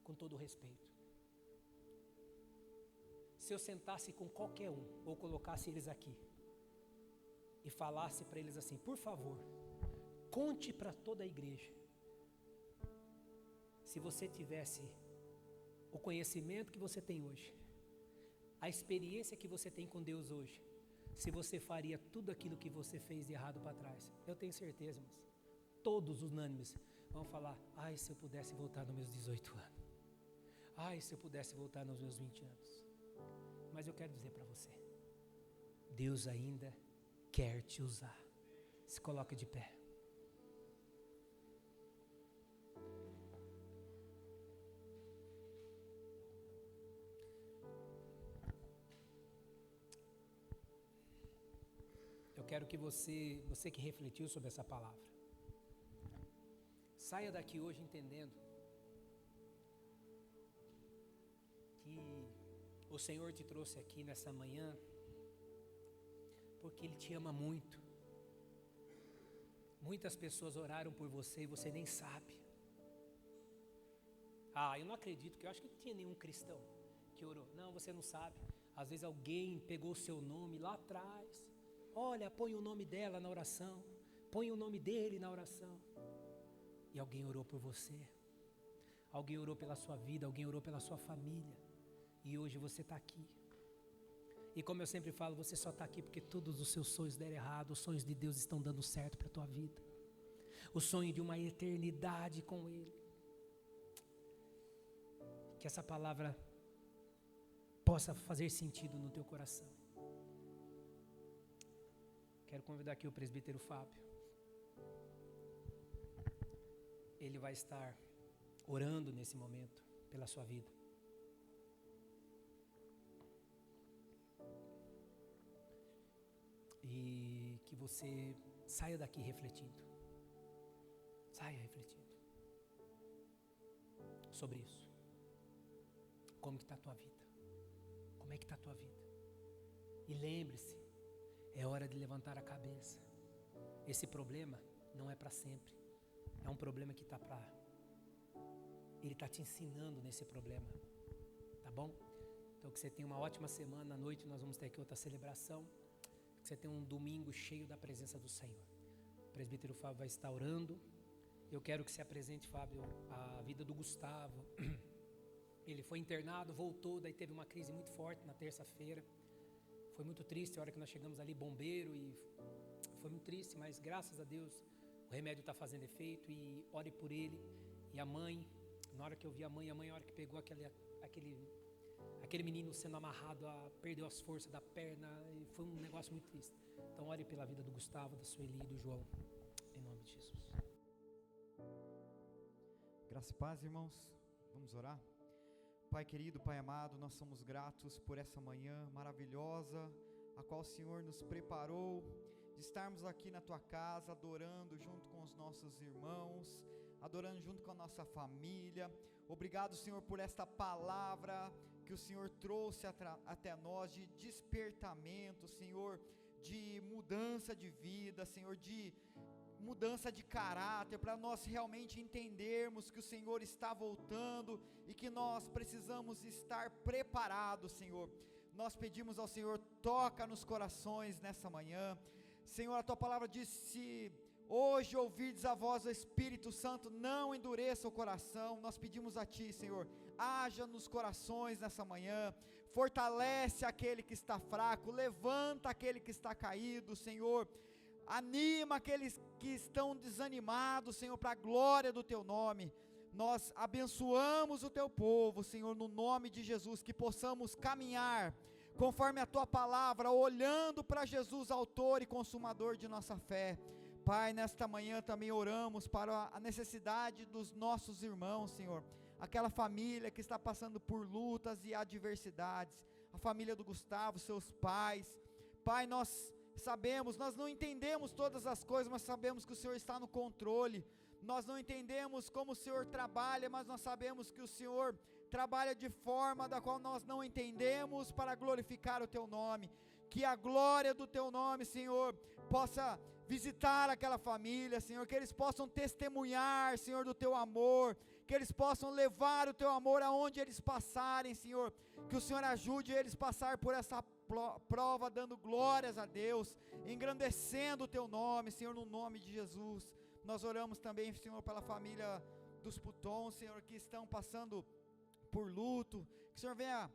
com todo o respeito, se eu sentasse com qualquer um, ou colocasse eles aqui, e falasse para eles assim: por favor, conte para toda a igreja, se você tivesse o conhecimento que você tem hoje, a experiência que você tem com Deus hoje, se você faria tudo aquilo que você fez de errado para trás. Eu tenho certeza, mas todos unânimes vão falar: ai, se eu pudesse voltar nos meus 18 anos. Ai, se eu pudesse voltar nos meus 20 anos. Mas eu quero dizer para você: Deus ainda quer te usar. Se coloque de pé. Eu quero que você que refletiu sobre essa palavra, saia daqui hoje entendendo que o Senhor te trouxe aqui nessa manhã porque Ele te ama muito. Muitas pessoas oraram por você e você nem sabe. Eu não acredito, que eu acho que não tinha nenhum cristão que orou. Não, você não sabe. Às vezes alguém pegou o seu nome lá atrás. Olha, põe o nome dela na oração. Põe o nome dele na oração. E alguém orou por você. Alguém orou pela sua vida, alguém orou pela sua família. E hoje você está aqui. E como eu sempre falo, você só está aqui porque todos os seus sonhos deram errado. Os sonhos de Deus estão dando certo para a tua vida. O sonho de uma eternidade com Ele. Que essa palavra possa fazer sentido no teu coração. Quero convidar aqui o presbítero Fábio. Ele vai estar orando nesse momento pela sua vida. e que você saia daqui refletindo. Saia refletindo sobre isso. Como que está a tua vida? Como é que está a tua vida? E lembre-se, é hora de levantar a cabeça. Esse problema não é para sempre. É um problema que está para... Ele está te ensinando nesse problema. Tá bom? Então que você tenha uma ótima semana. À noite nós vamos ter aqui outra celebração. Que você tenha um domingo cheio da presença do Senhor. O presbítero Fábio vai estar orando. Eu quero que se apresente, Fábio, a vida do Gustavo. Ele foi internado, voltou, daí teve uma crise muito forte na terça-feira. Foi muito triste a hora que nós chegamos ali, bombeiro, e foi muito triste, mas graças a Deus o remédio está fazendo efeito, e ore por ele. E a mãe, na hora que eu vi a mãe, a hora que pegou aquele menino sendo amarrado, perdeu as forças da perna, e foi um negócio muito triste. Então ore pela vida do Gustavo, da Sueli e do João, em nome de Jesus. Graça e paz, irmãos, vamos orar? Pai querido, Pai amado, nós somos gratos por essa manhã maravilhosa, a qual o Senhor nos preparou, de estarmos aqui na Tua casa, adorando junto com os nossos irmãos, adorando junto com a nossa família. Obrigado, Senhor, por esta palavra que o Senhor trouxe até nós, de despertamento, Senhor, de mudança de vida, Senhor, de mudança de caráter, para nós realmente entendermos que o Senhor está voltando e que nós precisamos estar preparados, Senhor. Nós pedimos ao Senhor, toca nos corações nessa manhã. Senhor, a Tua palavra diz: se hoje ouvirdes a voz do Espírito Santo, não endureça o coração. Nós pedimos a Ti, Senhor, haja nos corações nessa manhã, fortalece aquele que está fraco, levanta aquele que está caído, Senhor. Anima aqueles que estão desanimados, Senhor, para a glória do Teu nome. Nós abençoamos o Teu povo, Senhor, no nome de Jesus, que possamos caminhar conforme a Tua palavra, olhando para Jesus, autor e consumador de nossa fé. Pai, nesta manhã também oramos para a necessidade dos nossos irmãos, Senhor, aquela família que está passando por lutas e adversidades, a família do Gustavo, seus pais. Pai, nós sabemos, nós não entendemos todas as coisas, mas sabemos que o Senhor está no controle. Nós não entendemos como o Senhor trabalha, mas nós sabemos que o Senhor trabalha de forma da qual nós não entendemos, para glorificar o Teu nome. Que a glória do Teu nome, Senhor, possa visitar aquela família, Senhor, que eles possam testemunhar, Senhor, do Teu amor, que eles possam levar o Teu amor aonde eles passarem, Senhor, que o Senhor ajude eles a passar por essa prova, dando glórias a Deus, engrandecendo o Teu nome, Senhor, no nome de Jesus. Nós oramos também, Senhor, pela família dos Putons, Senhor, que estão passando por luto, que o Senhor venha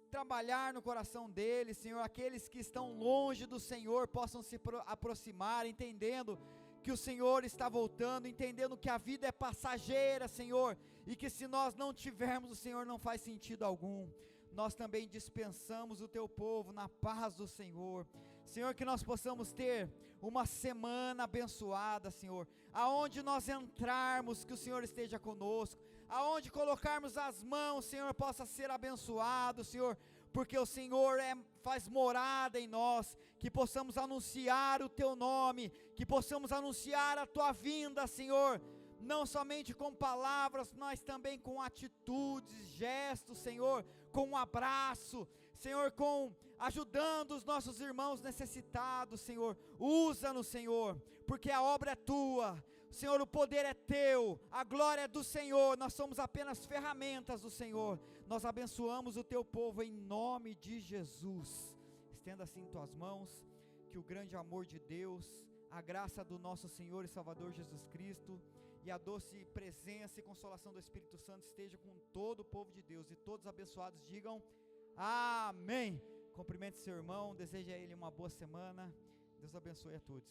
trabalhar no coração deles, Senhor, aqueles que estão longe do Senhor possam se aproximar, entendendo que o Senhor está voltando, entendendo que a vida é passageira, Senhor, e que se nós não tivermos o Senhor não faz sentido algum. Nós também dispensamos o Teu povo na paz do Senhor, Senhor, que nós possamos ter uma semana abençoada, Senhor, aonde nós entrarmos, que o Senhor esteja conosco, aonde colocarmos as mãos, Senhor, possa ser abençoado, Senhor, porque o Senhor faz morada em nós, que possamos anunciar o Teu nome, que possamos anunciar a Tua vinda, Senhor, não somente com palavras, mas também com atitudes, gestos, Senhor, com um abraço, Senhor, com ajudando os nossos irmãos necessitados, Senhor. Usa-nos, Senhor, porque a obra é Tua, Senhor, o poder é Teu, a glória é do Senhor, nós somos apenas ferramentas do Senhor. Nós abençoamos o Teu povo em nome de Jesus. Estenda assim Tuas mãos, que o grande amor de Deus, a graça do nosso Senhor e Salvador Jesus Cristo, e a doce presença e consolação do Espírito Santo esteja com todo o povo de Deus, e todos abençoados digam amém. Cumprimente seu irmão, deseja a ele uma boa semana. Deus abençoe a todos.